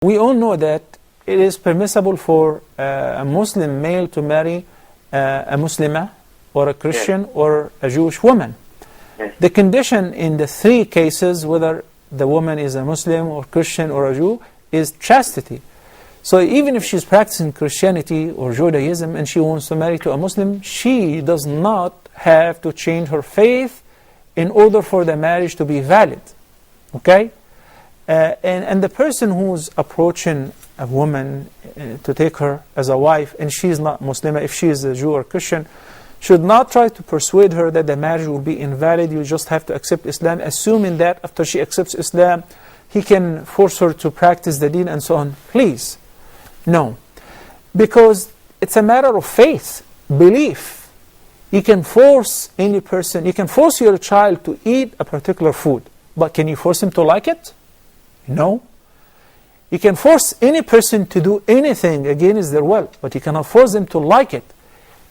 We all know that it is permissible for a Muslim male to marry a Muslimah or a Christian or a Jewish woman. The condition in the three cases, whether the woman is a Muslim or Christian or a Jew, is chastity. So even if she's practicing Christianity or Judaism and she wants to marry to a Muslim, she does not have to change her faith in order for the marriage to be valid. Okay? And the person who's approaching a woman to take her as a wife and she's not Muslim, if she is a Jew or Christian, should not try to persuade her that the marriage will be invalid. You just have to accept Islam, assuming that after she accepts Islam, he can force her to practice the deen and so on. Please, no. Because it's a matter of faith, belief. You can force any person, you can force your child to eat a particular food, but can you force him to like it? No. You can force any person to do anything against their will, but you cannot force them to like it.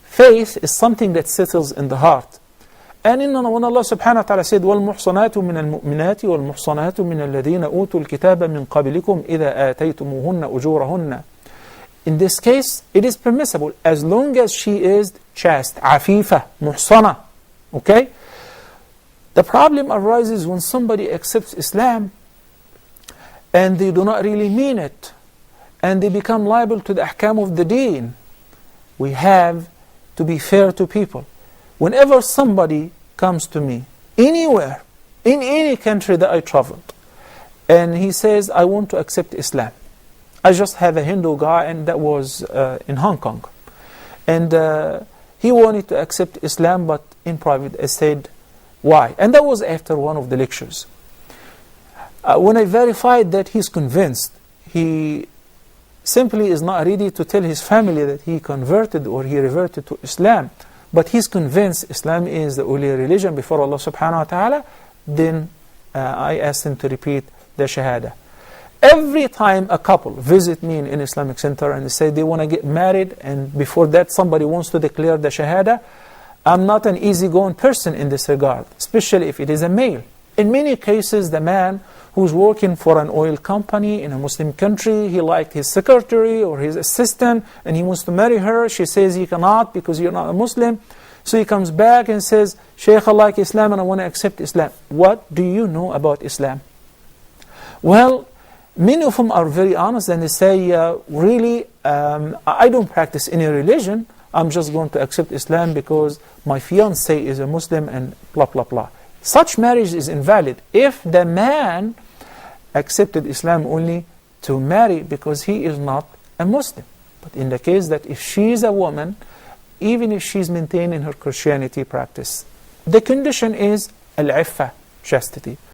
Faith is something that settles in the heart. And when Allah subhanahu wa ta'ala said, وَالْمُحْصَنَاتُ مِنَ الْمُؤْمِنَاتِ وَالْمُحْصَنَاتُ مِنَ الَّذِينَ أُوتُوا الْكِتَابَ مِنْ قَبْلِكُمْ إِذَا آتَيْتُمُوهُنَّ أُجُورَهُنَّ. In this case, it is permissible as long as she is chaste, afifa, muhsana. Okay? The problem arises when somebody accepts Islam and they do not really mean it, and they become liable to the ahkam of the deen. We have to be fair to people. Whenever somebody comes to me, anywhere, in any country that I traveled, and he says, I want to accept Islam. I just have a Hindu guy, and that was in Hong Kong. And he wanted to accept Islam, but in private. I said, why? And that was after one of the lectures. When I verified that he's convinced, he simply is not ready to tell his family that he converted or he reverted to Islam, but he's convinced Islam is the only religion before Allah subhanahu wa ta'ala, then I asked him to repeat the Shahada. Every time a couple visit me in an Islamic center and they say they want to get married, and before that somebody wants to declare the Shahada, I'm not an easygoing person in this regard, especially if it is a male. In many cases, the man who's working for an oil company in a Muslim country, he liked his secretary or his assistant and he wants to marry her. She says he cannot because you're not a Muslim. So he comes back and says, Shaykh, I like Islam and I want to accept Islam. What do you know about Islam? Well, many of them are very honest and they say, really, I don't practice any religion. I'm just going to accept Islam because my fiancé is a Muslim and blah, blah, blah. Such marriage is invalid if the man accepted Islam only to marry because he is not a Muslim. But in the case that if she is a woman, even if she's maintaining her Christianity practice, the condition is al-iffa, chastity.